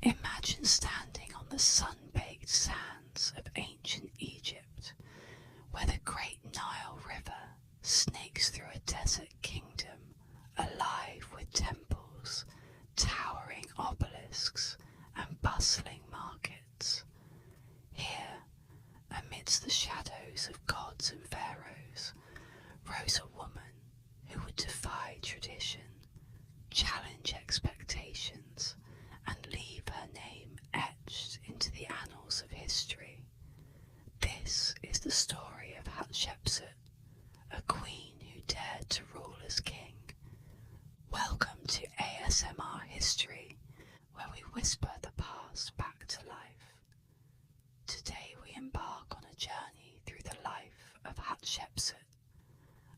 Imagine standing on the sun-baked sands of ancient Egypt, where the great Nile River snakes through a desert kingdom alive with temples, towering obelisks, and bustling markets. Here, amidst the shadows of gods and pharaohs, rose a woman who would defy tradition, challenge expectations, and leave her name etched into the annals of history. This is the story of Hatshepsut, a queen who dared to rule as king. Welcome to ASMR History, where we whisper the past back to life. Today we embark on a journey through the life of Hatshepsut,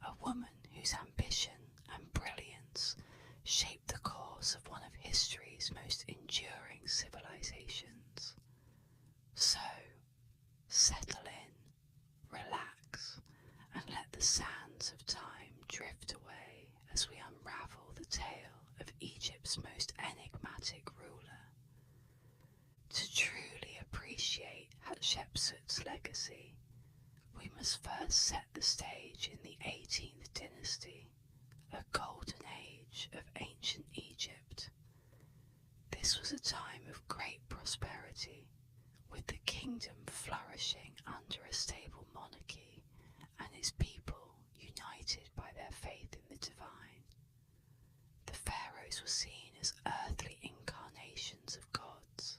a woman whose ambition and brilliance shaped the course of one of history's most enduring civilizations. So, settle in, relax, and let the sands of time drift away as we unravel the tale of Egypt's most enigmatic ruler. To truly appreciate Hatshepsut's legacy, we must first set the stage in the 18th dynasty, a golden age of ancient Egypt. This was a time of great prosperity, with the kingdom flourishing under a stable monarchy and its people united by their faith in the divine. The pharaohs were seen as earthly incarnations of gods,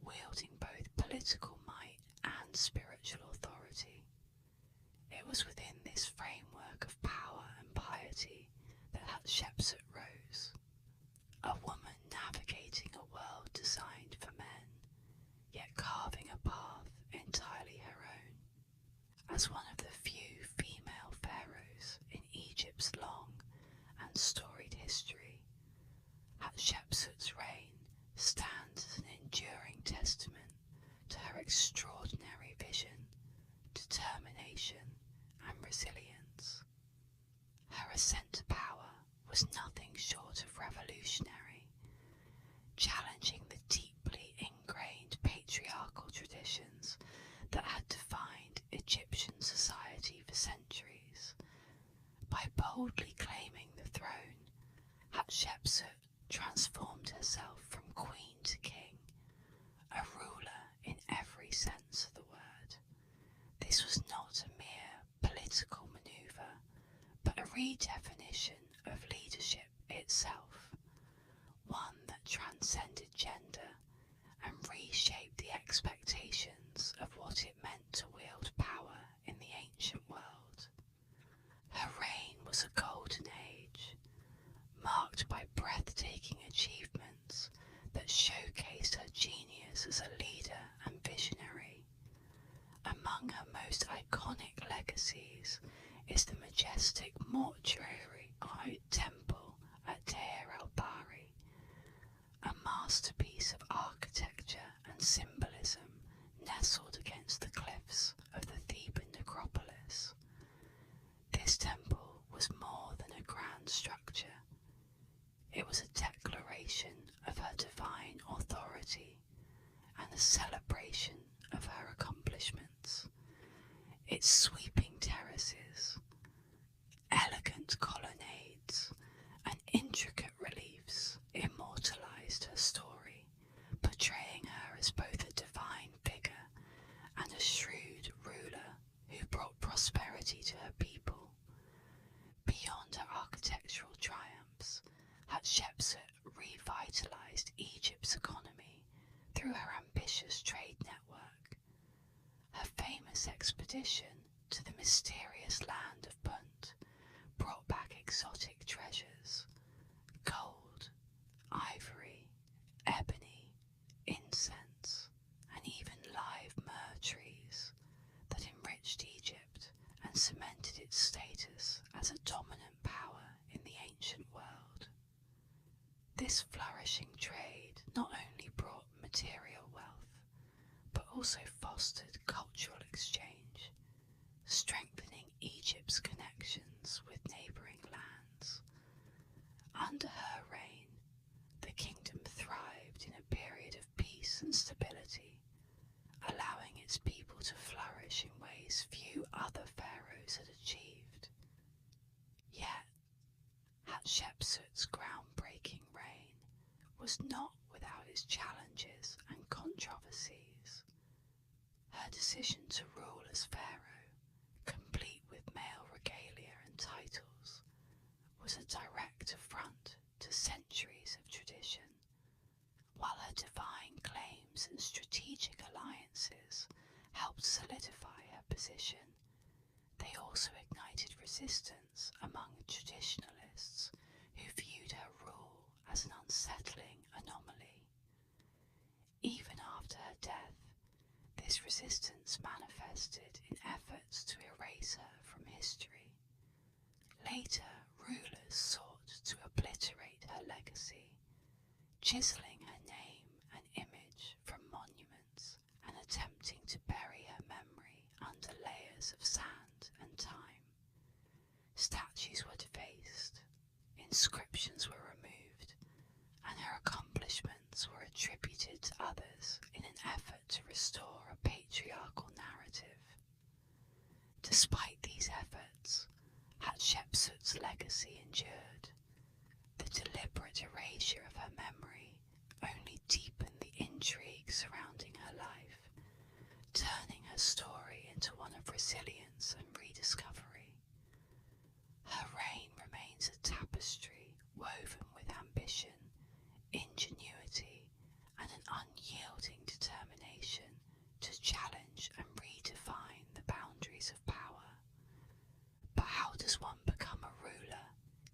wielding both political might and spiritual authority. It was within this framework of power and piety that Hatshepsut rose, a woman navigating a world designed for men, yet carving a path entirely her own. As one of the few female pharaohs in Egypt's long and storied history, Hatshepsut's reign stands as an enduring testament to her extraordinary vision, determination, and resilience. Her ascent to power was nothing short of revolutionary, challenging the deeply ingrained patriarchal traditions that had defined Egyptian society for centuries. By boldly claiming the throne, Hatshepsut transformed herself from queen to king, a ruler in every sense of the word. This was not a mere political maneuver, but a redefinition of leadership itself, one that transcended gender and reshaped the expectations of what it meant to wield power in the ancient world. Her reign was a golden age, marked by breathtaking achievements that showcased her genius as a leader and visionary. Among her most iconic legacies is the majestic mortuary temple at Deir el-Bahri, a masterpiece of architecture and symbolism nestled against the cliffs of the Theban necropolis. This temple was more than a grand structure. It was a declaration of her divine authority and a celebration of her accomplishments. Its sweeping terraces, elegant colonnades, and intricate reliefs immortalized her story, portraying her as both a divine figure and a shrewd ruler who brought prosperity to her people. Beyond her architectural triumphs, Hatshepsut revitalized Egypt's economy through her ambitious trade network. Her famous expedition to the mysterious land of Punt brought back exotic treasures, gold, ivory, ebony, incense, and even live myrrh trees that enriched Egypt and cemented its status as a dominant power in the ancient world. This flourishing trade not only brought material wealth, but also fostered cultural exchange, strengthening Egypt's connections with neighbouring lands. Under her reign, the kingdom thrived in a period of Hatshepsut's groundbreaking reign was not without its challenges and controversies. Her decision to rule as Pharaoh, complete with male regalia and titles, was a direct affront to centuries of tradition. While her divine claims and strategic alliances helped solidify her position, they also ignited resistance among traditionalists who viewed her rule as an unsettling anomaly. Even after her death, this resistance manifested in efforts to erase her from history. Later, rulers sought to obliterate her legacy, chiseling her name and image from monuments and attempting to bury her memory under layers of sand and time. Statues were defaced, inscriptions were removed, and her accomplishments were attributed to others in an effort to restore a patriarchal narrative. Despite these efforts, Hatshepsut's legacy endured. The deliberate erasure of her memory only deepened the intrigue surrounding her life, turning her story into one of resilience and rediscovery. Her reign remains a tapestry woven with ambition, ingenuity, and an unyielding determination to challenge and redefine the boundaries of power. But how does one become a ruler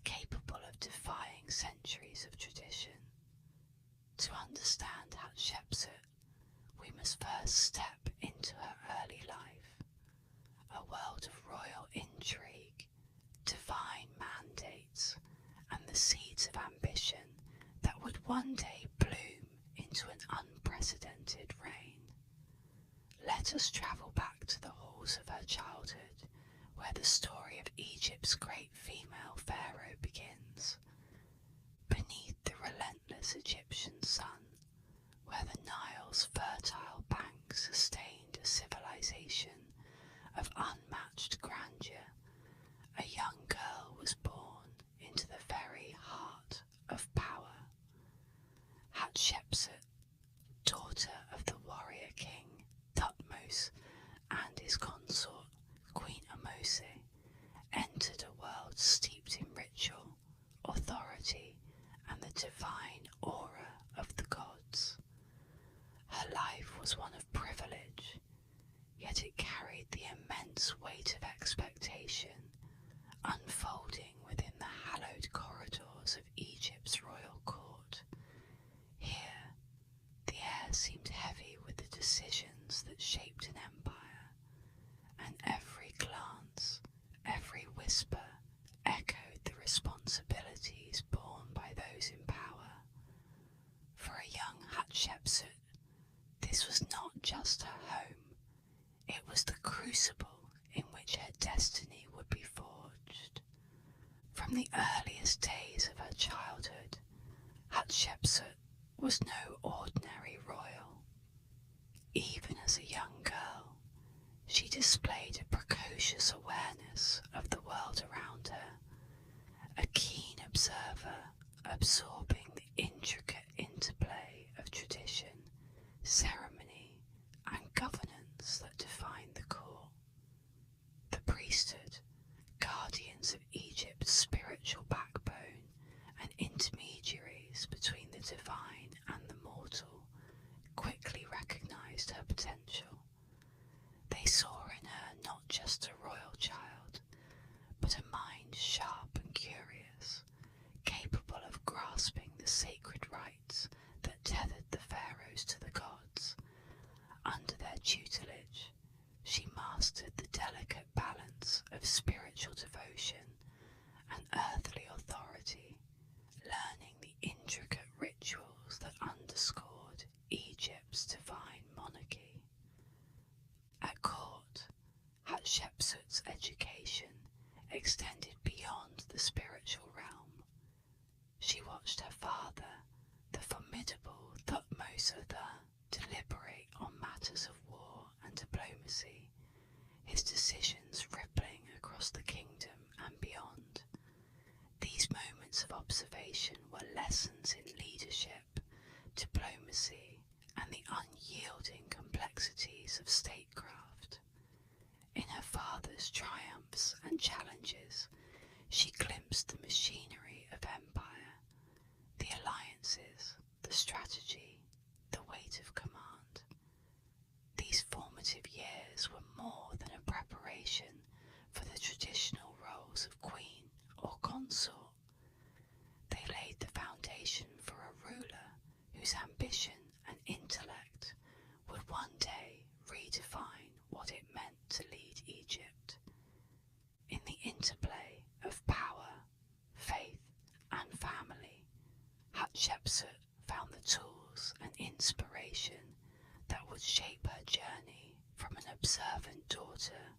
capable of defying centuries of tradition? To understand Hatshepsut, we must first step into her early life, a world of royal intrigue, divine mandates, and the seeds of ambition that would one day bloom into an unprecedented reign. Let us travel back to the halls of her childhood, where the story of Egypt's great female pharaoh begins. Beneath the relentless Egyptian sun, where the Nile's fertile banks sustained a civilization of unmatched grandeur, a young girl was born into the very heart of power. Hatshepsut, daughter of the warrior king Thutmose and his consort Queen Immerse, entered a world steeped in ritual, authority, and the divine aura of the gods. Her life was one of privilege, yet it carried the immense weight of expectation, unfolding within the hallowed corridors of Egypt's royal court. Here, the air seemed heavy with the decisions that shaped an empire, and every glance, every whisper echoed the responsibilities borne by those in power. For a young Hatshepsut, this was not just her home, it was the crucible in which her destiny would be forged. From the earliest days of her childhood, Hatshepsut was no ordinary royal. Even as a young girl, she displayed a precocious awareness of the world around her, a keen observer absorbing the intricate interplay of tradition, ceremony, and governance that defined the court. The priesthood, guardians of Egypt's spiritual backbone and intermediaries between the divine and the mortal, quickly recognized her potential. They saw in her not just a royal child, but a mind sharp and curious, capable of grasping the sacred rites that tethered the pharaohs to the gods. Under their tutelage, she mastered the delicate balance of spiritual devotion and earthly authority, learning the intricate rituals that underscored Egypt's divine monarchy. At court, Hatshepsut's education extended beyond the spiritual realm. She watched her father, the formidable Thutmose deliberate on matters of war and diplomacy, his decisions rippling across the kingdom and beyond. These moments of observation were lessons in leadership, diplomacy, and the unyielding complexities of statecraft. In her father's triumphs and challenges, she glimpsed the machinery of empire, the alliances, the strategy, the weight of command. These formative years were more than a preparation for the traditional roles of queen or consort. They laid the foundation for a ruler whose ambition and intellect would one day redefine what it meant to lead Egypt. In the interplay of power, faith, and family, Hatshepsut found the tools and inspiration that would shape her journey from an observant daughter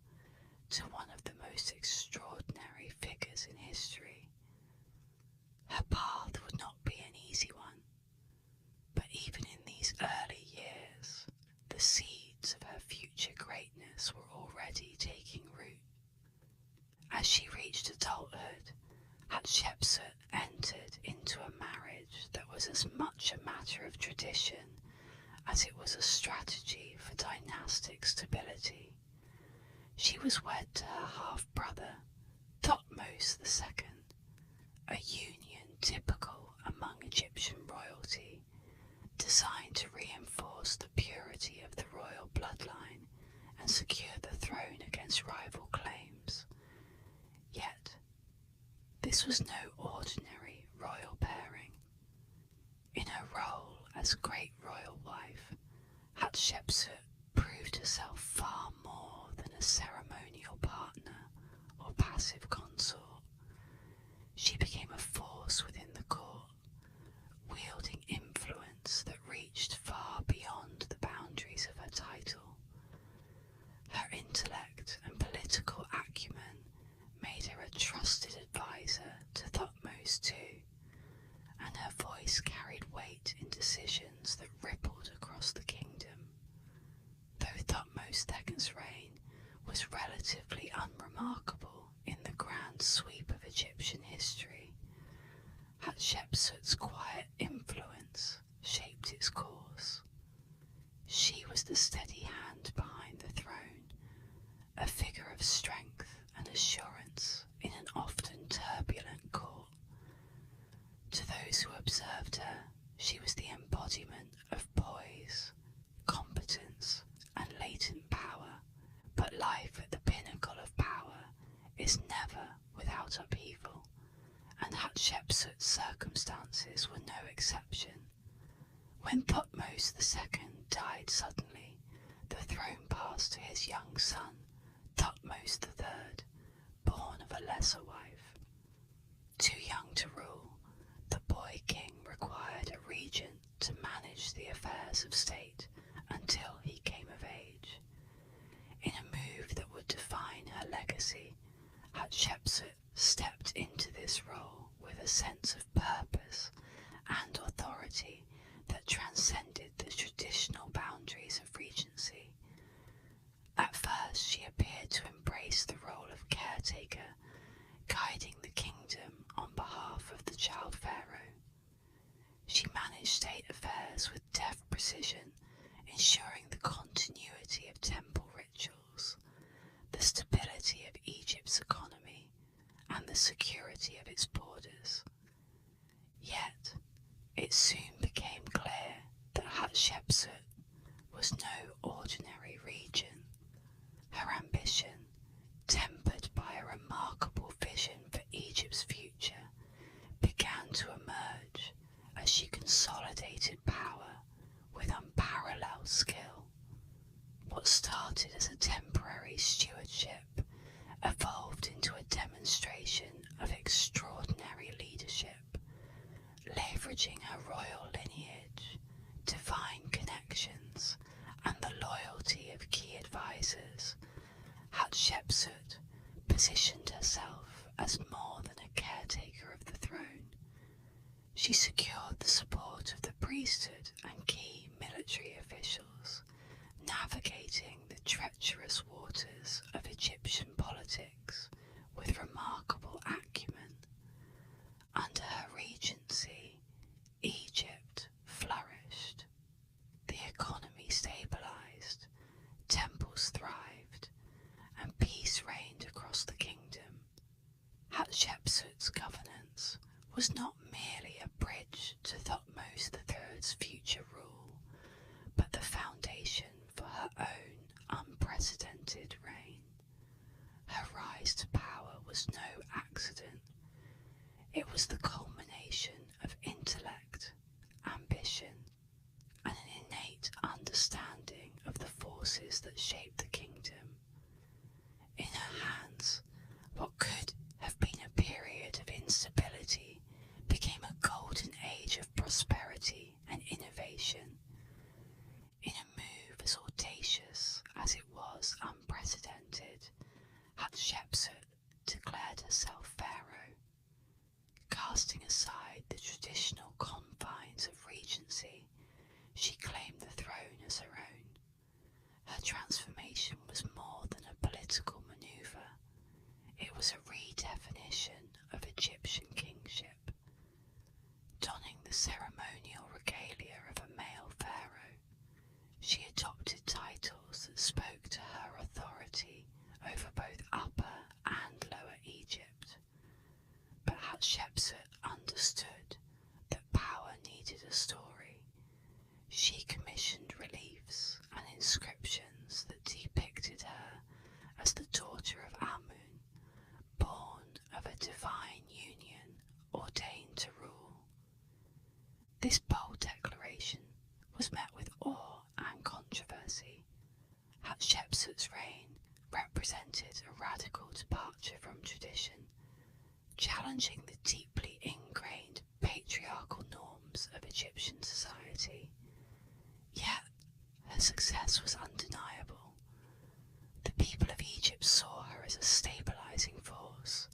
to one of the most extraordinary figures in history. Her path would not be an easy one, but even in these early years, the seeds of her future greatness were already taking root. As she reached adulthood, Hatshepsut entered into a marriage that was as much a matter of tradition as it was a strategy for dynastic stability. She was wed to her half-brother, Thutmose II, a union typical among Egyptian royalty, designed to reinforce the purity of the royal bloodline and secure the throne against rival claims. Yet, this was no ordinary royal pairing. In her role as great royal wife, Hatshepsut proved herself far more than a ceremonial partner or passive consort. She became a force within the court, wielding influence that reached far beyond the boundaries of her title. Her intellect and political acumen made her a trusted advisor to Thutmose II, and her voice carried weight in decisions that rippled across the kingdom. Though Thutmose II's reign was relatively unremarkable in the grand sweep of Egyptian history, Hatshepsut's quiet influence shaped its course. She was the steady hand behind the throne, a figure of strength and assurance in an often turbulent court. To those who observed her, she was the embodiment of poise, competence, and latent power, but life at the pinnacle of power is never without upheaval, and Hatshepsut's circumstances were no exception. When Thutmose II died suddenly, the throne passed to his young son, Thutmose III, born of a lesser wife. Too young to rule, the boy king required a regent to manage the affairs of state until he came of age. In a move that would define her legacy, Hatshepsut stepped into this role with a sense of purpose and authority that transcended the traditional boundaries of regency. At first, she appeared to embrace the role of caretaker, guiding the kingdom on behalf of the child Pharaoh. She managed state affairs with deft precision, ensuring the continuity of temple rituals, the stability of Egypt's economy, and the security of its borders. Yet, it soon became clear that Hatshepsut was no ordinary regent. Her ambition, tempered by a remarkable vision for Egypt's future, began to emerge as she consolidated power with unparalleled skill. What started as a temporary stewardship evolved into a demonstration of extraordinary leadership. Leveraging her royal lineage, divine connections, and the loyalty of key advisors, Hatshepsut positioned herself as more than a caretaker of the throne. She secured the support of the priesthood and key military officials, navigating the treacherous waters of Egyptian politics with remarkable acumen. Under her Hatshepsut's governance was not merely a bridge to Thutmose III's future rule, but the foundation for her own unprecedented reign. Her rise to power was no accident. It was the culmination of intellect, ambition, and an innate understanding of the forces that shaped the kingdom. In her hands, what could have been a period of instability became a golden age of prosperity and innovation. In a move as audacious as it was unprecedented, Hatshepsut declared herself Pharaoh, casting aside the traditional confines of regency. She claimed the throne as her own. Her transformation was more than a political maneuver. It was a redefinition of Egyptian kingship. Donning the ceremonial regalia of a male pharaoh, she adopted titles that spoke to her authority over both Upper and Lower Egypt. But Hatshepsut understood that power needed a story. She commissioned reliefs and inscriptions that depicted her as the daughter of Amun, born of a divine union ordained to rule. This bold declaration was met with awe and controversy. Hatshepsut's reign represented a radical departure from tradition, challenging the deeply ingrained patriarchal norms of Egyptian society. Yet, her success was undeniable. The people of Egypt saw her as a stabilizing force,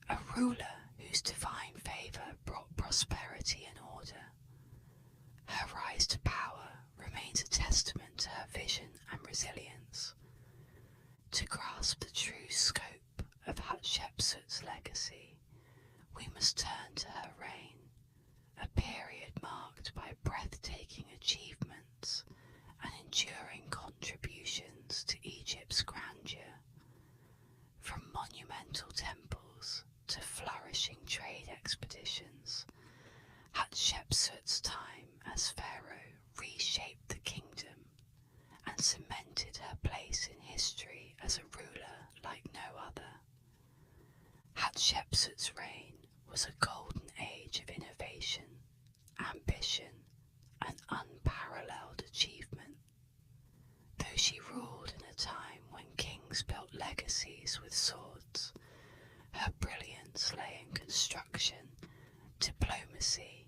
a ruler whose divine favour brought prosperity and order. Her rise to power remains a testament to her vision and resilience. To grasp the true scope of Hatshepsut's legacy, we must turn to her reign, a period marked by breathtaking achievements and enduring contributions to Egypt's grandeur. From monumental temples to flourishing trade expeditions, Hatshepsut's time as pharaoh reshaped the kingdom and cemented her place in history as a ruler like no other. Hatshepsut's reign was a golden age of innovation, ambition, and unparalleled achievement. Though she ruled in a time when kings built legacies with swords, her brilliance lay in construction, diplomacy,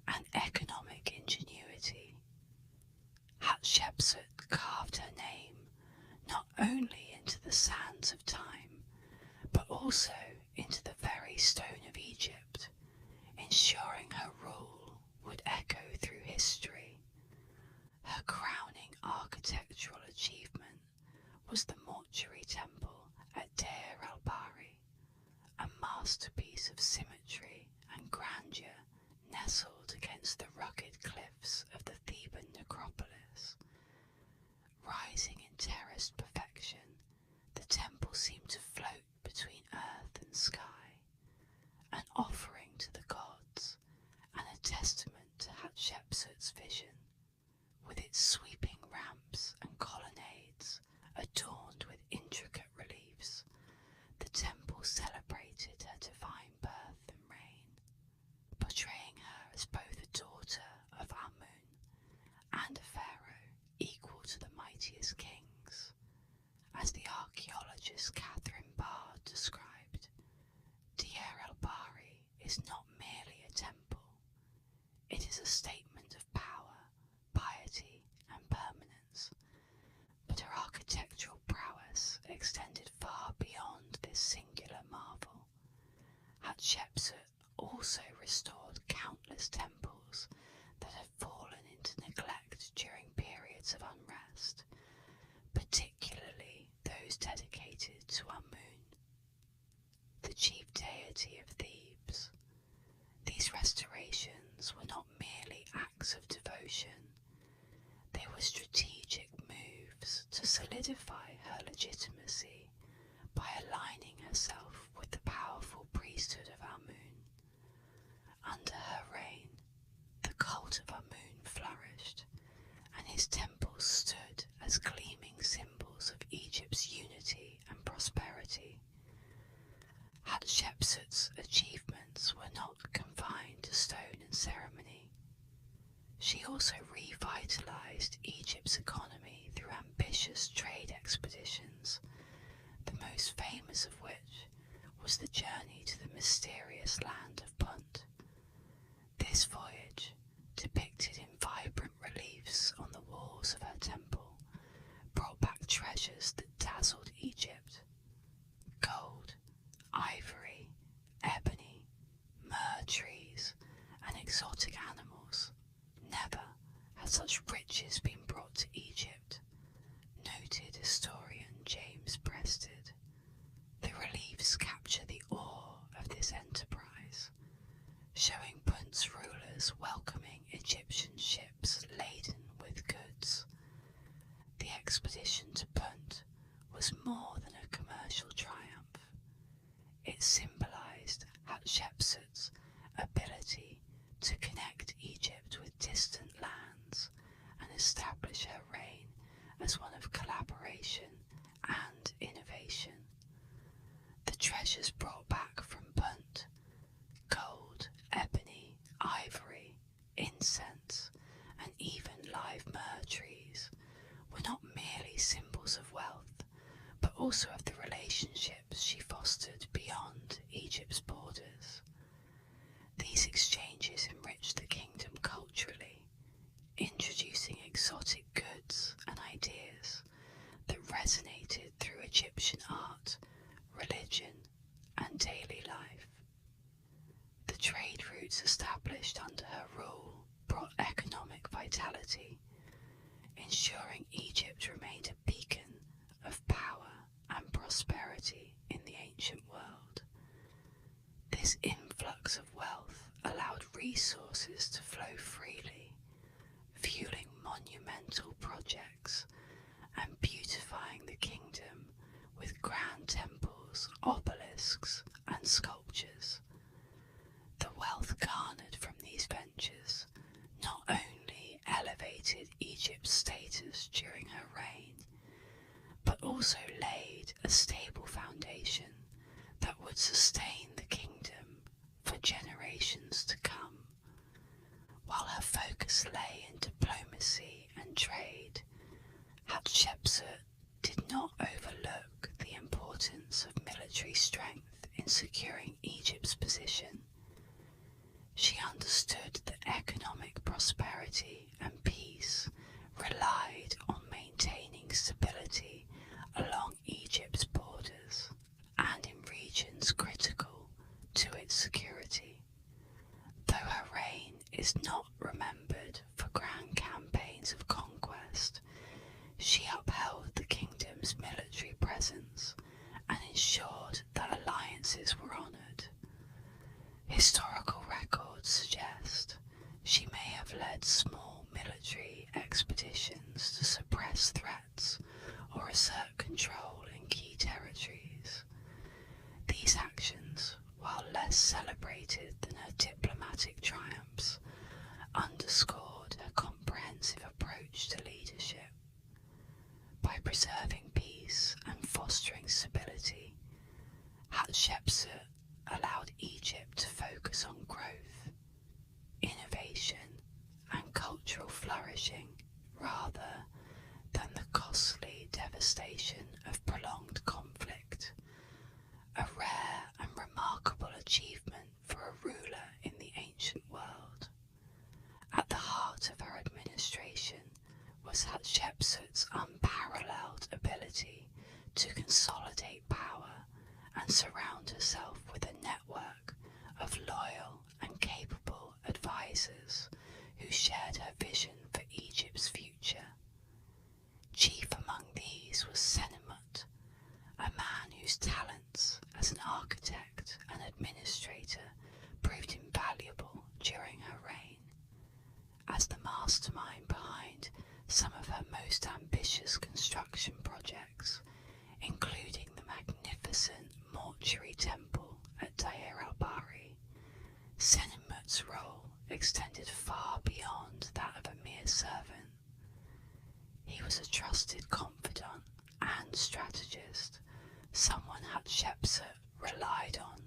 and economic ingenuity. Hatshepsut carved her name not only into the sands of time, but also into the very stone of Egypt, ensuring her rule would echo through history. Her crowning architectural achievement was the mortuary temple at Deir el-Bahri, a masterpiece of symmetry and grandeur nestled against the rugged cliffs of the Theban necropolis. Rising in terraced perfection, the temple seemed to float between earth and sky, an offering to the gods and a testament to Hatshepsut's vision. With its sweeping ramps and colonnades adorned with intricate reliefs, the temple celebrated her divine birth and reign, portraying her as both a daughter of Amun and a pharaoh equal to the mightiest kings. As the archaeologist Catherine Bard described, Deir el-Bahri is not merely a temple, it is a statement of power, piety, and permanence. But her architectural prowess extended far beyond this singular marvel. Hatshepsut also restored countless temples that had fallen into neglect during periods of unrest, particularly those dedicated to Amun, the chief deity of Thebes. These restorations were not merely acts of devotion, they were strategic moves to solidify her legitimacy by aligning herself with the powerful Hatshepsut's achievements were not confined to stone and ceremony. She also revitalized Egypt's economy through ambitious trade expeditions, the most famous of which was the journey to the mysterious land of Punt. This voyage, depicted in vibrant reliefs on the walls of her temple, brought back treasures that dazzled Egypt. Gold, ivory, ebony, myrrh trees, and exotic animals. Never had such riches been brought to Egypt, noted historian James Breasted. The reliefs capture the awe of this enterprise, showing Punt's rulers welcoming Egyptian ships laden with goods. The expedition to Punt was more than a commercial triumph. It symbolized Hatshepsut's ability to connect Egypt with distant lands and establish her reign as one of collaboration and innovation. The treasures brought back from Punt, gold, ebony, ivory, incense, and even live myrrh trees, were not merely symbols of wealth, but also of the relationships she fostered beyond Egypt's borders. These exchanges enriched the kingdom culturally, introducing exotic goods and ideas that resonated through Egyptian art, religion, and daily life. The trade routes established under her rule brought economic vitality, ensuring Egypt remained a beacon of power and prosperity in the ancient world. This influx of wealth allowed resources to flow freely, fueling monumental projects and beautifying the kingdom with grand temples, obelisks, and sculptures. The wealth garnered from these ventures not only elevated Egypt's status during her reign, but also laid a stable foundation that would sustain the kingdom for generations to come. While her focus lay in diplomacy and trade, Hatshepsut did not overlook the importance of military strength in securing Egypt's position. She understood that economic prosperity and peace relied on maintaining stability along Egypt's borders and in regions critical to its security. Though her reign is not remembered for grand campaigns of conquest, she upheld the kingdom's military presence and ensured that alliances were honoured. Historical records suggest she may have led small military expeditions to suppress threats or assert control in key territories. These actions, while less celebrated than her diplomatic triumphs, underscored her comprehensive approach to leadership. By preserving peace and fostering stability, Hatshepsut allowed Egypt to focus on growth, innovation, and cultural flourishing rather than the costly devastation of prolonged conflict, a rare and remarkable achievement for a ruler in the ancient world. At the heart of her administration was Hatshepsut's unparalleled ability to consolidate power and surround herself with a network of loyal and capable advisors who shared her vision for Egypt's future. Chief among these was Senimut, a man whose talents as an architect and administrator proved invaluable during her reign. As the mastermind behind some of her most ambitious construction projects, including the magnificent mortuary temple at Deir el-Bahri, Senimut's role extended far beyond that of a mere servant. He was a trusted confidant and strategist, someone Hatshepsut relied on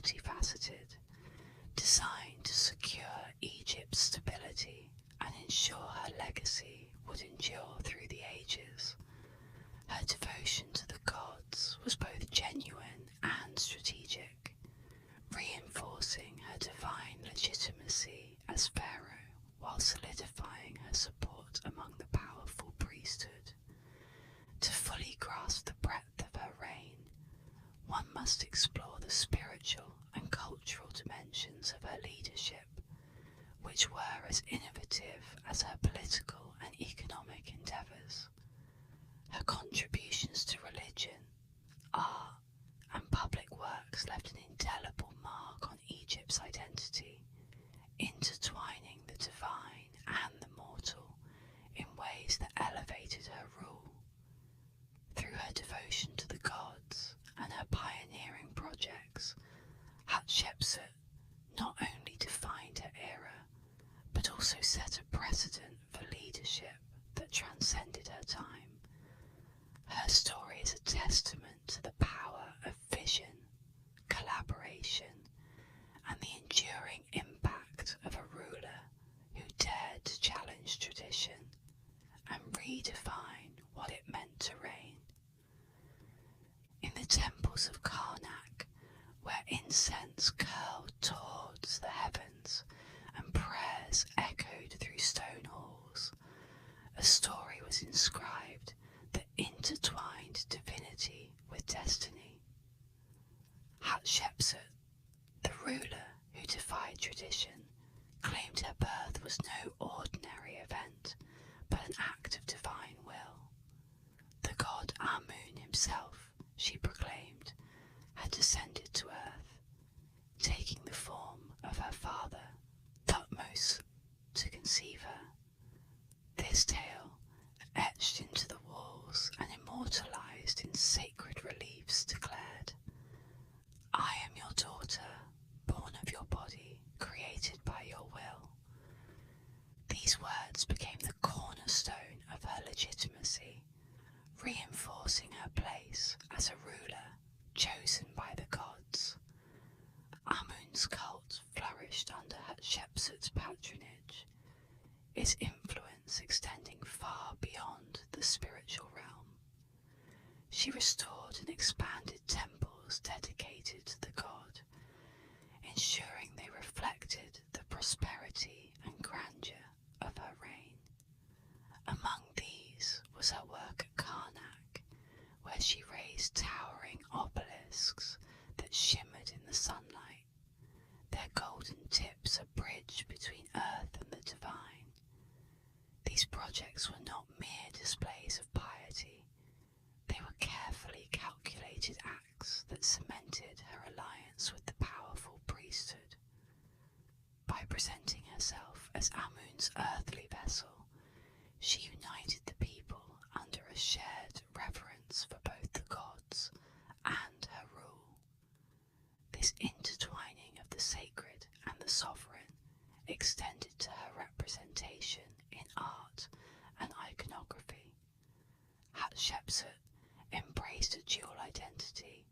multifaceted, designed to secure Egypt's stability and ensure her legacy would endure through the ages. Her devotion to the gods was both genuine and strategic, reinforcing her divine legitimacy as Pharaoh while solidifying her support among the powerful priesthood. To fully grasp the breadth of her reign, one must explore the spiritual and cultural dimensions of her leadership, which were as innovative as her political and economic endeavours. Her contributions to religion, art, and public works left an indelible mark on Egypt's identity, intertwining the divine and the mortal in ways that elevated her rule. Through her devotion to the gods and her pioneering projects, Hatshepsut not only defined her era, but also set a precedent for leadership that transcended her time. Her story is a testament to the power of vision, collaboration, and the enduring impact of a ruler who dared to challenge tradition and redefine what it meant to reign. In the temples of Karnak, where incense curled towards the heavens and prayers echoed through stone halls, a story was inscribed that intertwined divinity with destiny. Hatshepsut, the ruler who defied tradition, claimed her birth was no ordinary event, but an act of divine will. The god Amun himself, she proclaimed, had descended to earth, taking the form of her father, Thutmose, to conceive her. This tale, etched into the walls and immortalised in sacred reliefs, declared, "I am your daughter, born of your body, created by your will." These words became the cornerstone of her legitimacy, reinforcing her place as a ruler chosen by the gods. Amun's cult flourished under Hatshepsut's patronage, its influence extending far beyond the spiritual realm. She restored and expanded temples dedicated to the god, ensuring they reflected the prosperity and grandeur of her reign. Among these was her work at Karnak, where she raised towering obelisks that shimmered in the sunlight, their golden tips a bridge between earth and the divine. These projects were not mere displays of piety, they were carefully calculated acts that cemented her alliance with the powerful priesthood. By presenting herself as Amun's earthly vessel, she united the people under a shared reverence for both the gods and her rule. This intertwining of the sacred and the sovereign extended to her representation in art and iconography. Hatshepsut embraced a dual identity,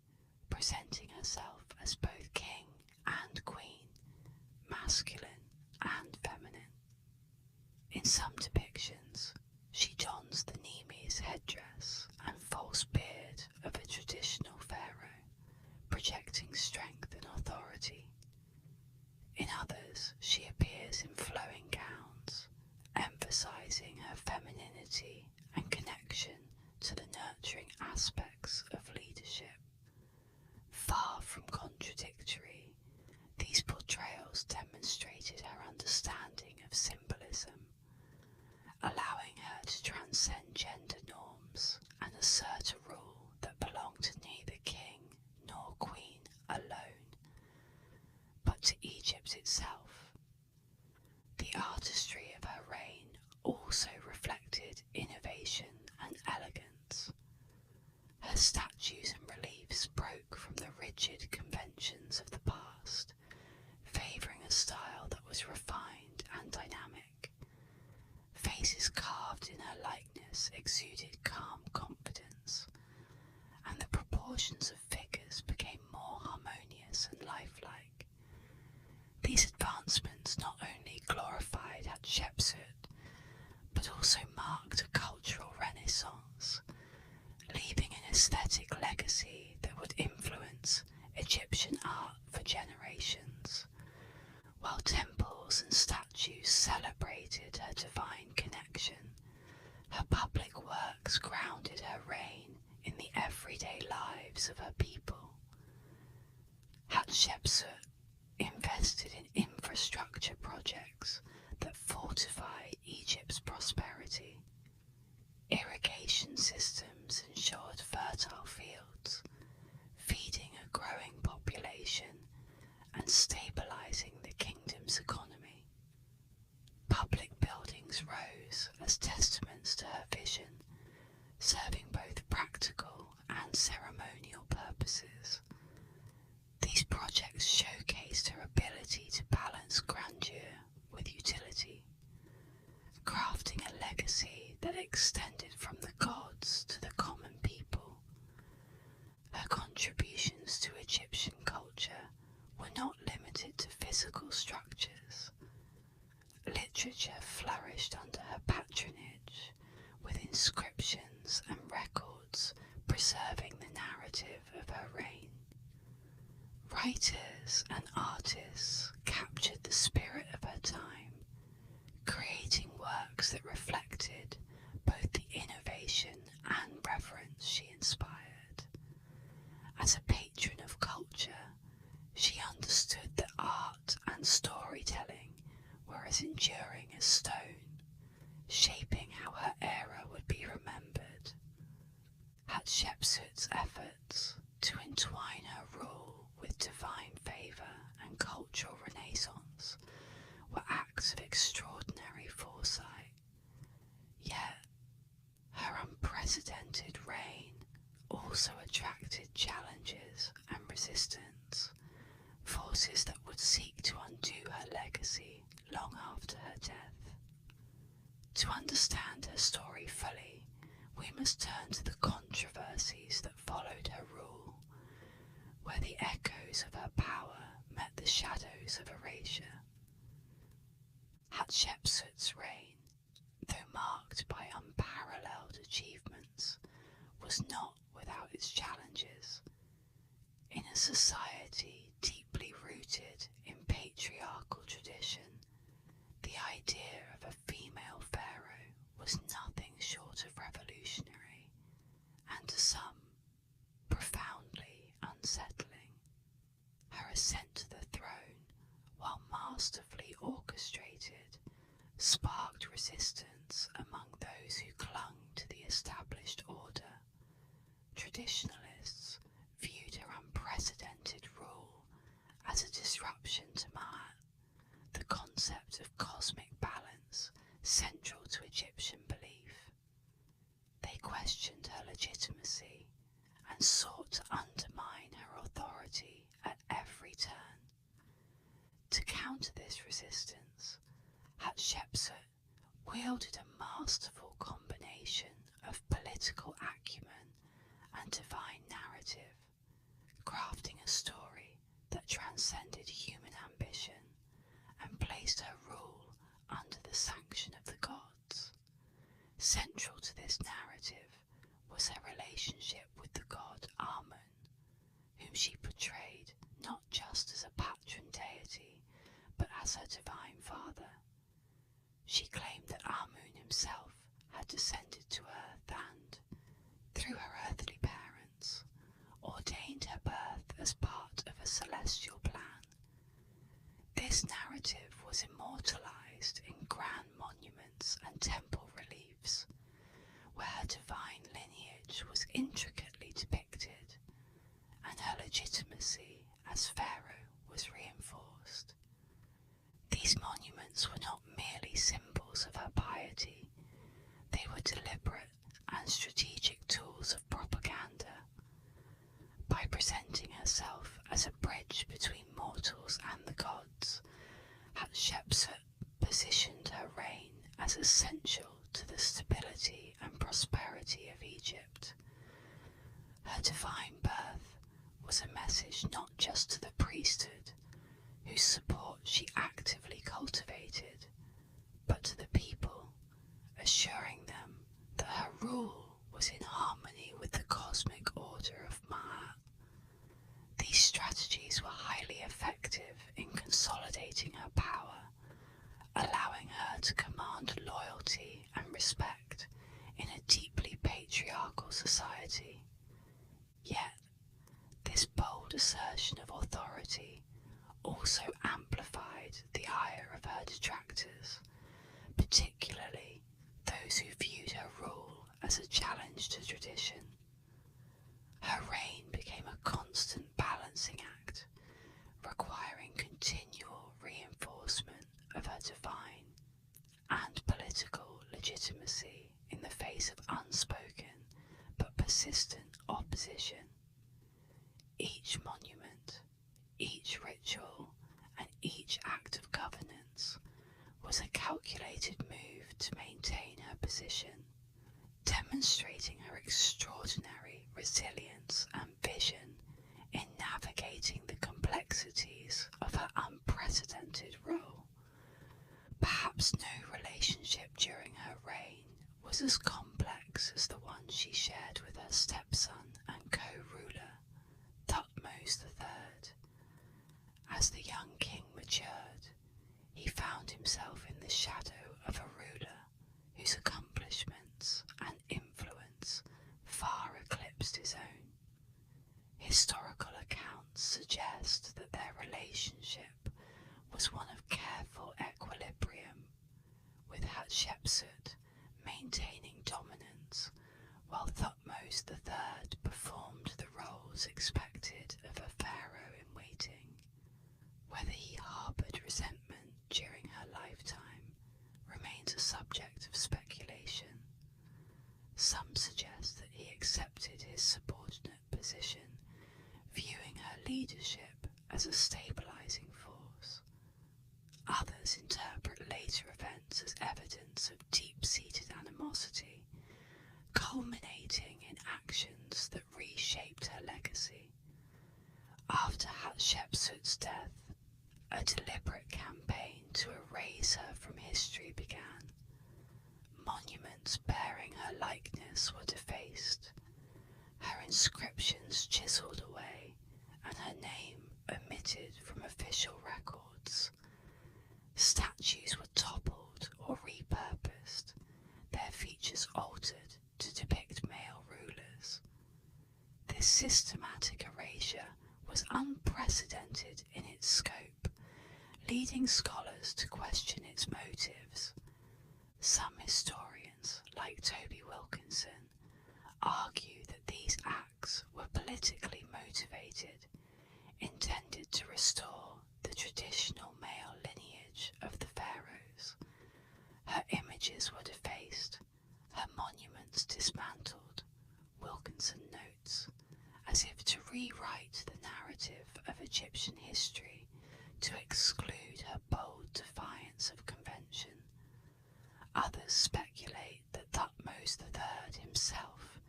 presenting herself as both king and queen, masculine and feminine. In some depictions, she dons the Nemes headdress and false beard of a traditional pharaoh, projecting strength and authority. In others, she appears in flowing gowns, emphasizing her femininity and connection to the nurturing aspects of leadership. Far from contradictory, these portrayals demonstrated her understanding of symbolism, allowing her to transcend gender norms and assert a rule that belonged to neither king nor queen alone, but to Egypt itself. The artistry of her reign also reflected innovation and elegance. Her statues and reliefs broke from the rigid conventions of the past, favouring a style that was refined and dynamic. Faces carved in her likeness exuded calm confidence, and the proportions of figures became more harmonious and lifelike. not only glorified Hatshepsut, but also marked a cultural renaissance, leaving an aesthetic legacy that would influence Egyptian art for generations. While temples and statues celebrated her divine connection, her public works grounded her reign in the everyday lives of her people. Hatshepsut invested in infrastructure projects that fortified Egypt's prosperity. Irrigation systems ensured fertile fields, feeding a growing population and stabilizing the kingdom's economy. Public buildings rose as testaments to her vision, serving both practical and ceremonial purposes. These projects showcased her ability to balance grandeur with utility, crafting a legacy that extended from the gods to the common people. Her contributions to Egyptian culture were not limited to physical structures. Literature flourished under her patronage, with inscriptions and records preserving the narrative of her reign. Writers and artists captured the spirit of her time, creating works that reflected both the innovation and reverence she inspired. As a patron of culture, she understood that art and storytelling were as enduring as stone, shaping how her era would be remembered. Hatshepsut's efforts to entwine her rule with divine favour and cultural renaissance were acts of extraordinary foresight. Yet, her unprecedented reign also attracted challenges and resistance, forces that would seek to undo her legacy long after her death. To understand her story fully, we must turn to the controversies that followed her rule, where the echoes of her power met the shadows of erasure. Hatshepsut's reign, though marked by unparalleled achievements, was not without its challenges. In a society deeply rooted in patriarchal tradition, the idea of a female pharaoh was nothing short of revolutionary, and to some, profoundly unsettling. Her ascent to the throne, while masterfully orchestrated, sparked resistance among those who clung to the established order. Traditionalists viewed her unprecedented rule as a disruption to Ma'at, the concept of cosmic balance central to Egyptian belief. They questioned her legitimacy and sought to undermine her authority at every turn. To counter this resistance, Hatshepsut wielded a masterful combination of political acumen and divine narrative, crafting a story that transcended human ambition and placed her rule under the sanction of the gods. Central to this narrative was her relationship with the god Amun, whom she portrayed not just as a patron deity, but as her divine father. She claimed that Amun himself had descended to earth and, through her earthly parents, ordained her birth as part of a celestial plan. This narrative was immortalized in grand monuments and temple reliefs, where her divine lineage was intricately depicted, and her legitimacy as pharaoh was reinforced. These monuments were not merely symbols of her piety, they were deliberate and strategic tools of propaganda. By presenting herself as a bridge between mortals and the gods, Hatshepsut positioned her reign as essential to the stability and prosperity of Egypt. Her divine birth was a message not just to the priesthood, whose support she actively cultivated, but to the people, assuring them that her rule was in harmony with the cosmic order of Ma'at. These strategies were highly effective in consolidating her power, allowing her to command loyalty and respect in a deeply patriarchal society. Yet, this bold assertion of authority also amplified the ire of her detractors, particularly those who viewed her rule as a challenge to tradition. Her reign became a constant balancing act, requiring continual reinforcement of her divine and political legitimacy in the face of unspoken but persistent opposition. Each monument, each ritual, and each act of governance was a calculated move to maintain her position, demonstrating her extraordinary resilience and vision in navigating the complexities of her unprecedented role. Perhaps no relationship during her reign was as complex as the one she shared with her stepson and co-ruler, Thutmose III. As the young king matured, he found himself in the shadow of a ruler whose accomplishments and influence far eclipsed his own. Historical accounts suggest that their relationship was one of careful equilibrium, with Hatshepsut maintaining dominance while Thutmose III performed the roles expected of a pharaoh in waiting. Whether he harboured resentment during her lifetime remains a subject of speculation. Some suggest that he accepted his subordinate position, viewing her leadership as a stabilising force. Others interpret later events as evidence of deep-seated animosity, culminating in actions that reshaped her legacy. After Hatshepsut's death, a deliberate campaign to erase her from history began. Monuments bearing her likeness were defaced, her inscriptions chiselled away, and her name omitted from official records. Statues were toppled or repurposed, their features altered to depict male rulers. This systematic erasure was unprecedented in its scope, leading scholars to question its motives. Some historians, like Toby Wilkinson, argue that these acts were politically motivated, intended to restore the traditional male lineage of the pharaohs. Her images were defaced, her monuments dismantled, Wilkinson notes, as if to rewrite the narrative of Egyptian history to exclude her bold defiance of convention. Others speculate that Thutmose III himself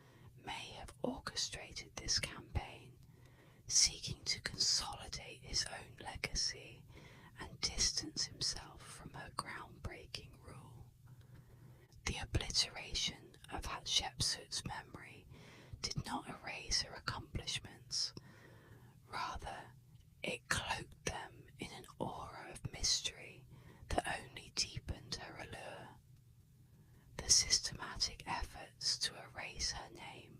may have orchestrated this campaign, seeking to consolidate his own legacy and distance himself from her groundbreaking rule. The obliteration of Hatshepsut's memory did not erase her accomplishments. Rather, it cloaked them in an aura of mystery that only deepened her allure. The systematic efforts to erase her name,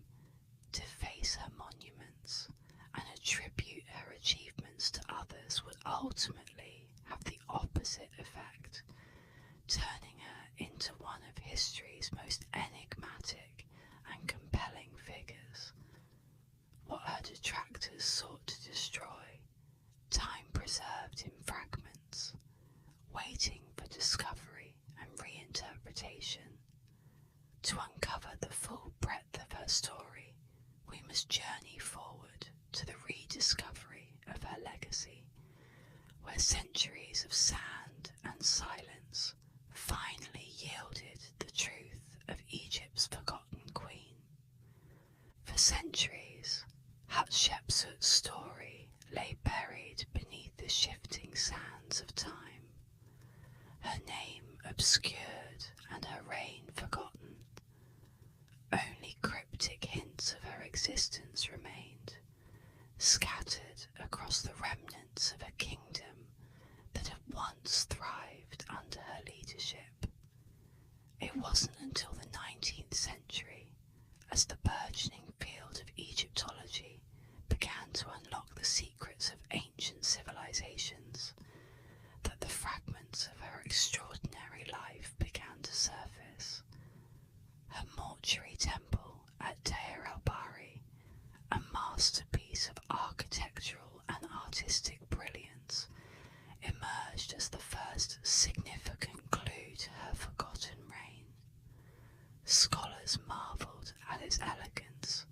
deface her monuments, and attribute her achievements to others would ultimately have the opposite effect, turning her into one of history's most enigmatic and compelling figures. What her detractors sought to destroy, time preserved in fragments, waiting for discovery and reinterpretation. To uncover the full breadth of her story, we must journey forward to the rediscovery of her legacy, where centuries of sand and silence finally yielded the truth of Egypt's forgotten queen. For centuries, Hatshepsut's story lay buried beneath the shifting sands obscured and her reign forgotten. Only cryptic hints of her existence remained, scattered across the remnants of a kingdom that had once thrived under her leadership. It wasn't until the 19th century, as the burgeoning field of Egyptology began to unlock the secrets of ancient civilizations, that the fragments of her extraordinary life began to surface. Her mortuary temple at Deir el-Bahri, a masterpiece of architectural and artistic brilliance, emerged as the first significant clue to her forgotten reign. Scholars marvelled at its elegance,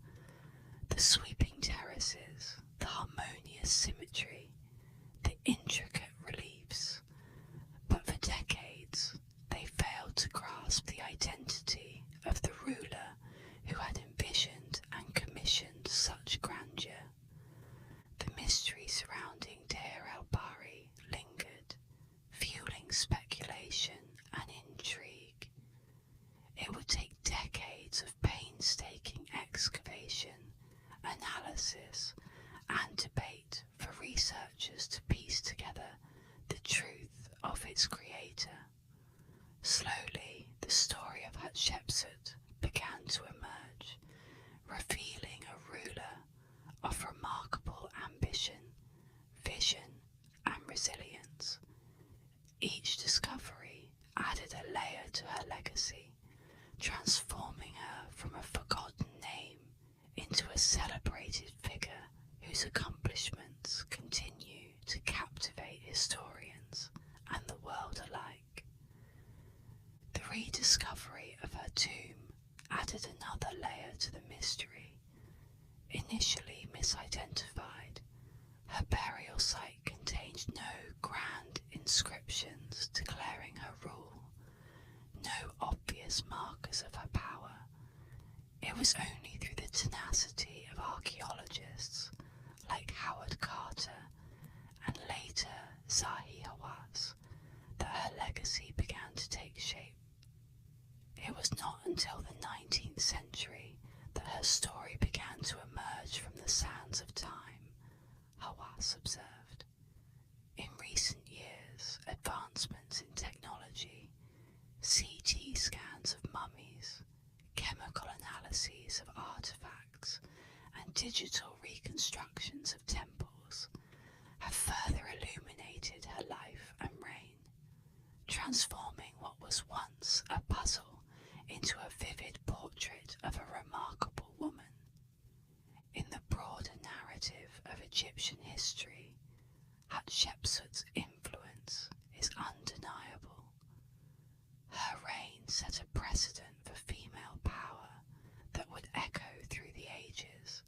the sweeping terraces, the harmonious symmetry, the intricate reliefs, but for decades they failed to grasp the identity of the ruler who had envisioned and commissioned such grandeur. The mystery surrounding Deir el-Bahri lingered, fueling speculation and intrigue. It would take decades of painstaking excavation, analysis, and debate for researchers to piece together the truth of its creator. Slowly, the story of Hatshepsut began to emerge, revealing a ruler of remarkable ambition, vision, and resilience. Each discovery added a layer to her legacy, transforming her from a forgotten name into a celebrated figure whose accomplishments continue to captivate historians and the world alike. The rediscovery of her tomb added another layer to the mystery. Initially misidentified, her burial site contained no grand inscriptions declaring her rule, no obvious markers of her power. It was only through the tenacity of archaeologists like Howard Carter and later Zahi Hawass that her legacy began to take shape. It was not until the 19th century that her story began to emerge from the sands of time, Hawass observed. In recent years, advancements in technology, CT scans of mummies, chemical analyses of artifacts, and digital reconstructions of temples have further illuminated her life and reign, transforming what was once a puzzle into a vivid portrait of a remarkable woman. In the broader narrative of Egyptian history, Hatshepsut's influence is undeniable. Her reign set a precedent for female power that would echo through the ages,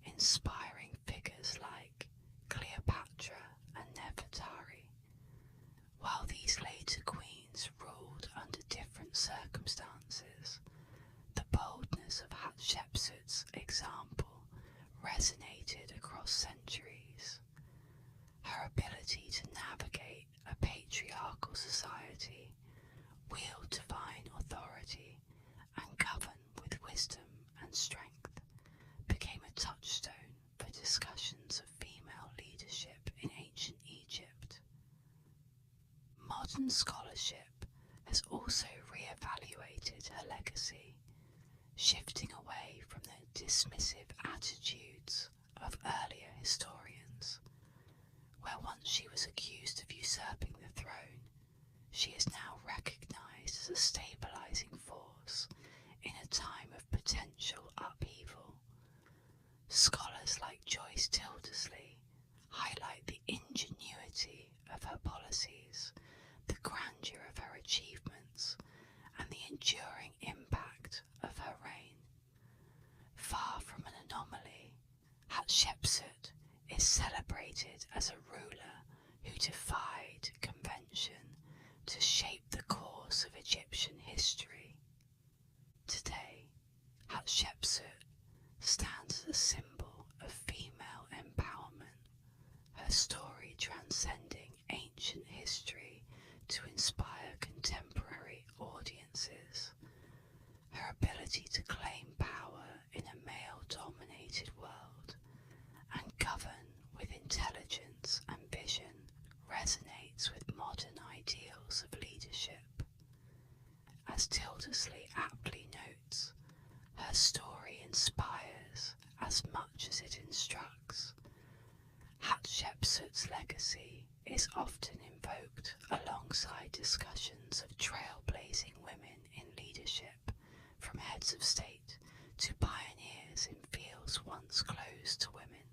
inspiring figures like Cleopatra and Nefertari. While these later queens ruled under different circumstances, the boldness of Hatshepsut's example resonated across centuries. Her ability to navigate a patriarchal society, wield divine authority, and govern with wisdom and strength became a touchstone for discussions of female leadership in ancient Egypt. Modern scholarship has also re-evaluated her legacy, shifting away from the dismissive attitudes of earlier historians. Where once she was accused of usurping the throne, she is now recognised as a stabilising force in a time of potential upheaval. Scholars like Joyce Tildesley highlight the ingenuity of her policies, the grandeur of her achievements, and the enduring impact of her reign. Far from an anomaly, Hatshepsut is celebrated as a ruler who defied convention to shape the course of Egyptian history. Today, Hatshepsut stands as a symbol of female empowerment, her story transcending ancient history to inspire contemporary ability to claim power in a male-dominated world and govern with intelligence and vision resonates with modern ideals of leadership. As Tildesley aptly notes, her story inspires as much as it instructs. Hatshepsut's legacy is often invoked alongside discussions of trailblazing women in leadership, from heads of state to pioneers in fields once closed to women.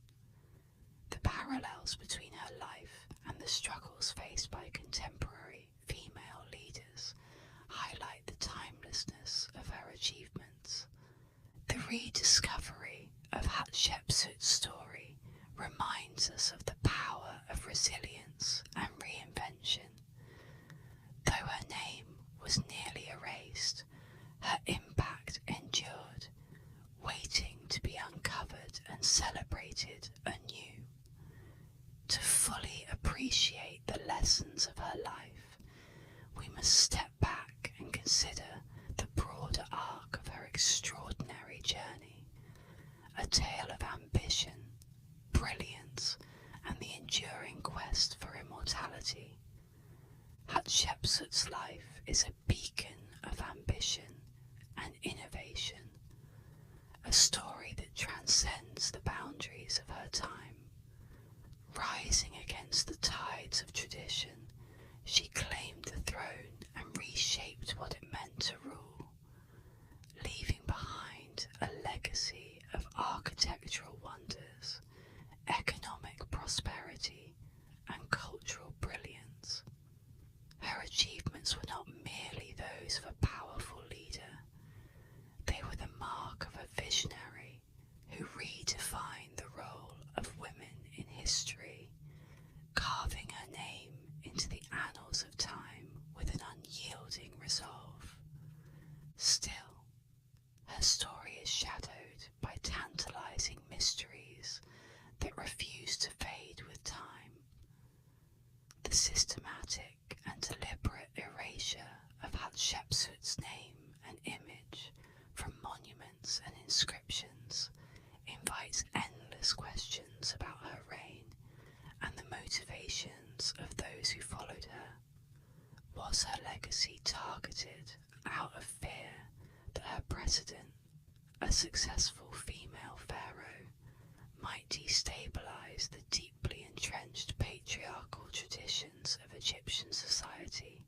The parallels between her life and the struggles faced by contemporary female leaders highlight the timelessness of her achievements. The rediscovery of Hatshepsut's story reminds us of the power of resilience and reinvention. Though her name was nearly erased, her impact endured, waiting to be uncovered and celebrated anew. To fully appreciate the lessons of her life, we must step back and consider the broader arc of her extraordinary journey, a tale of ambition, brilliance, and the enduring quest for immortality. Hatshepsut's life is a beacon of ambition and innovation, a story that transcends the boundaries of her time. Rising against the tides of tradition, she claimed the throne and reshaped what it meant to rule, leaving behind a legacy of architectural wonders, economic prosperity, and cultural brilliance. Her achievements were not merely those of a powerful leader, they were the mark of a visionary who redefined the role of women in history, carving her name into the annals of time with an unyielding resolve. Still, her story is shadowed by tantalizing mysteries that refuse to fade with time. The systematic and deliberate erasure of Hatshepsut's name and image from monuments and inscriptions invites endless questions about her reign and the motivations of those who followed her. Was her legacy targeted out of fear that her precedent, a successful female pharaoh, might destabilize the deeply entrenched patriarchal traditions of Egyptian society?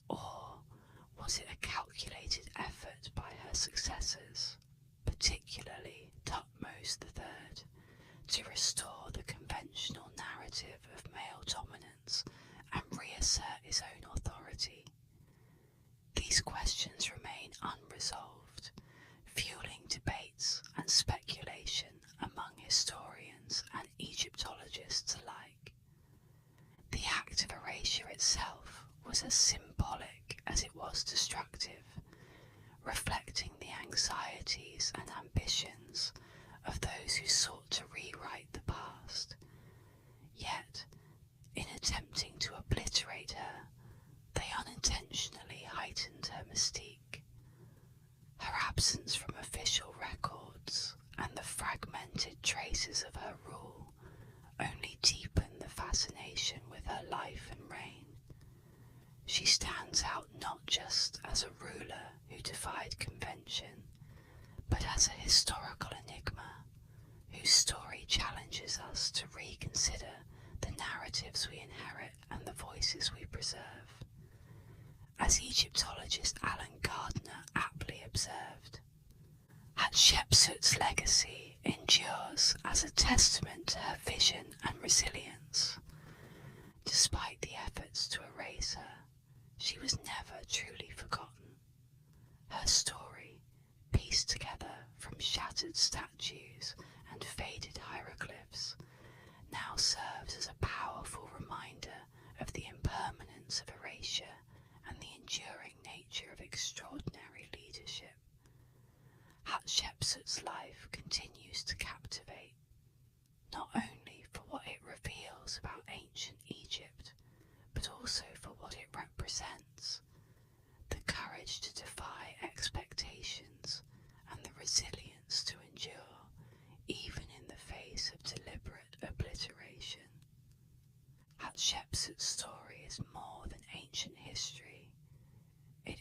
Or was it a calculated effort by her successors, particularly Thutmose III, to restore the conventional narrative of male dominance and reassert his own authority? These questions remain unresolved, fueling debates and speculation among historians and Egyptologists alike. The act of erasure itself was as symbolic as it was destructive, reflecting the anxieties and ambitions of those who sought to rewrite the past. Yet, in attempting to obliterate her, they unintentionally heightened her mystique. Her absence from official records and the fragmented traces of her rule only deepen the fascination with her life and reign. She stands out not just as a ruler who defied convention, but as a historical enigma whose story challenges us to reconsider the narratives we inherit and the voices we preserve. As Egyptologist Alan Gardner aptly observed, Hatshepsut's legacy endures as a testament to her vision and resilience. Despite the efforts to erase her, she was never truly forgotten. Her story, pieced together from shattered statues and faded hieroglyphs, now serves as a powerful reminder of the impermanence of erasure and the enduring nature of extraordinary leadership. Hatshepsut's life continues to captivate, not only for what it reveals about ancient Egypt, but also for what it represents: the courage to defy expectations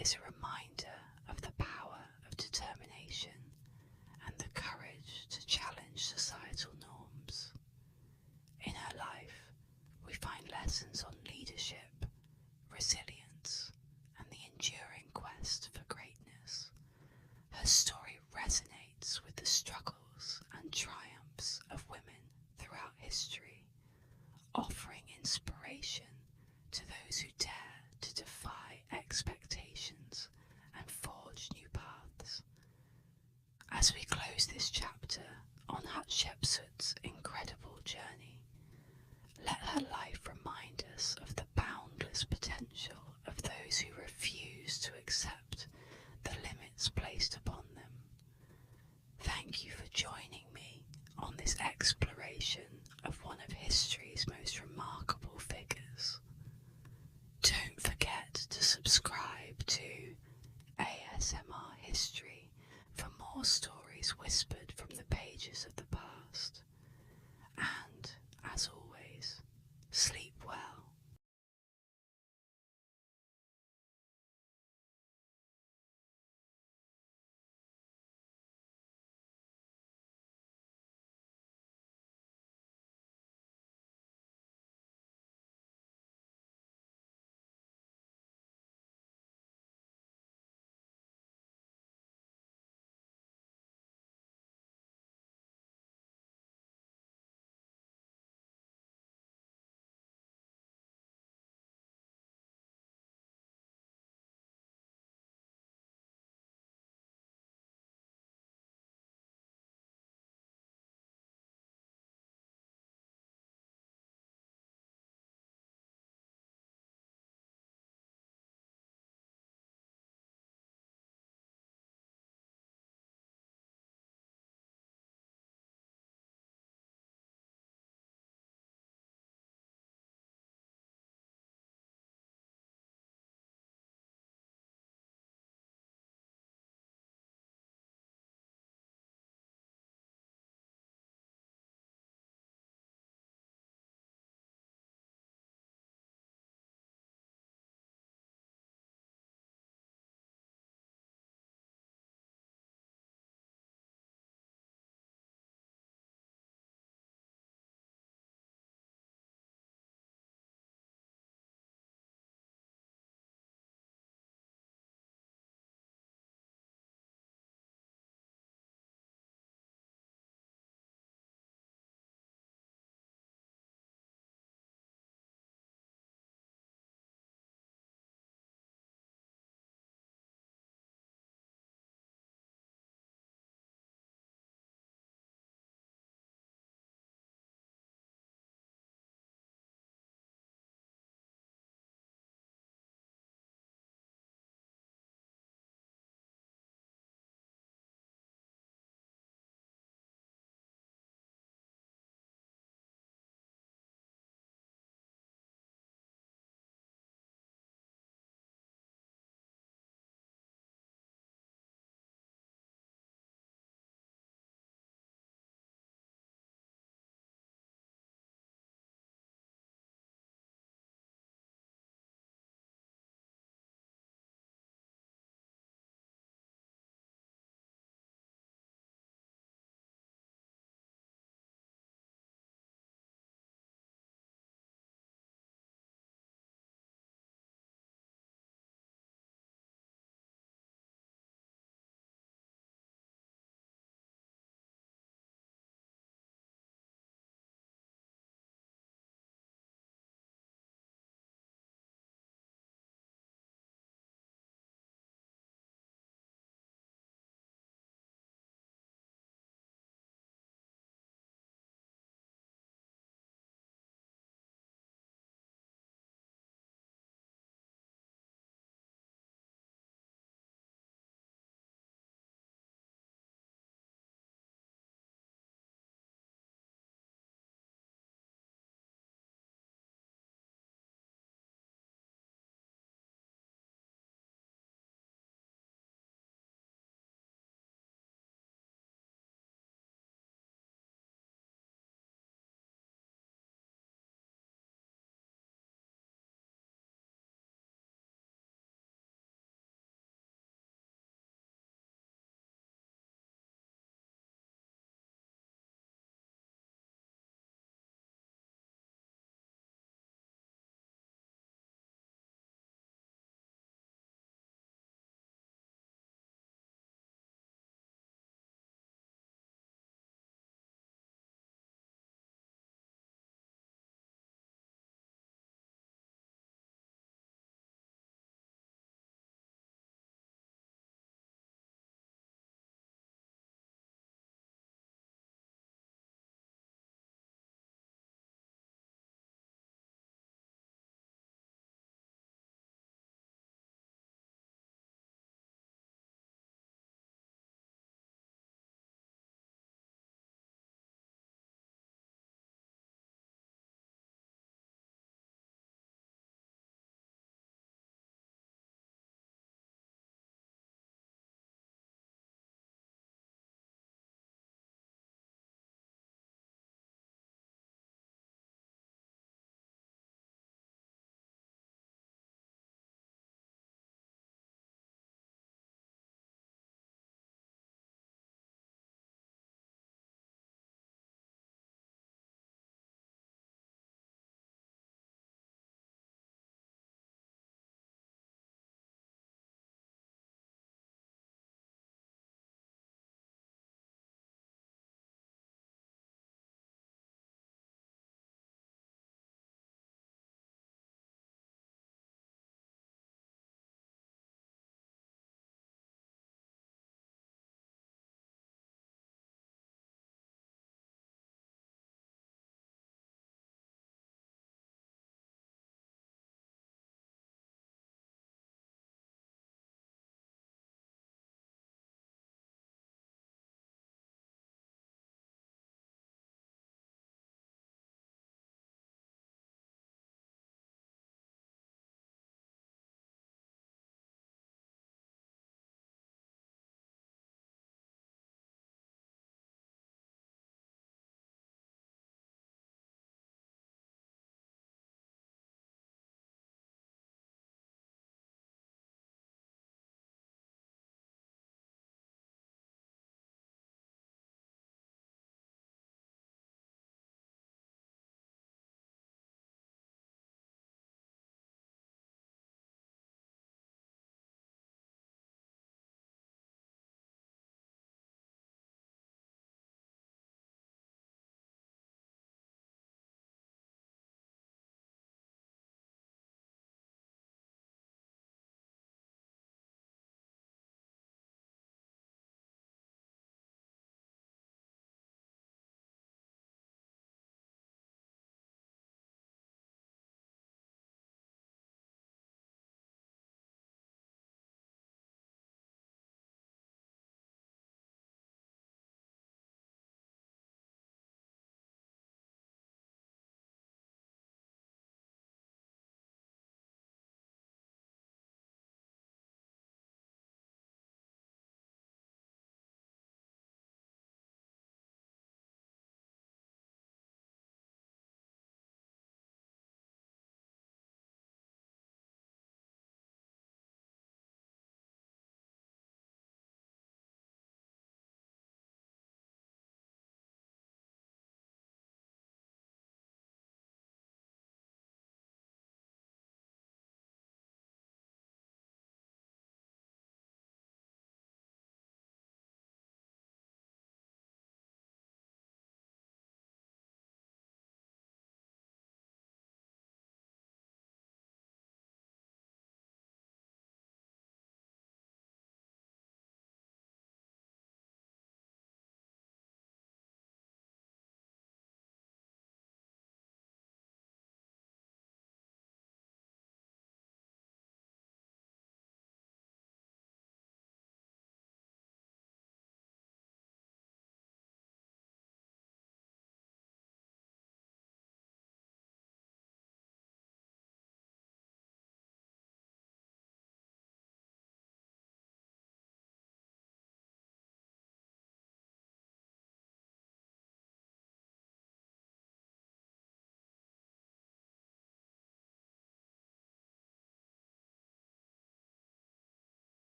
is a reminder of the power of determination and the courage to challenge societal norms. In her life, we find lessons on leadership, resilience, and the enduring quest for greatness. Her story resonates with the struggles and triumphs of women throughout history, offering inspiration to those who dare to defy expectations and forge new paths. As we close this chapter on Hatshepsut's incredible journey, let her life remind us of the boundless potential of those who refuse to accept the limits placed upon them. Thank you for joining me on this exploration of one of history's most remarkable figures. Don't forget to subscribe to ASMR History for more stories whispered from the pages of the past. And, as always, sleep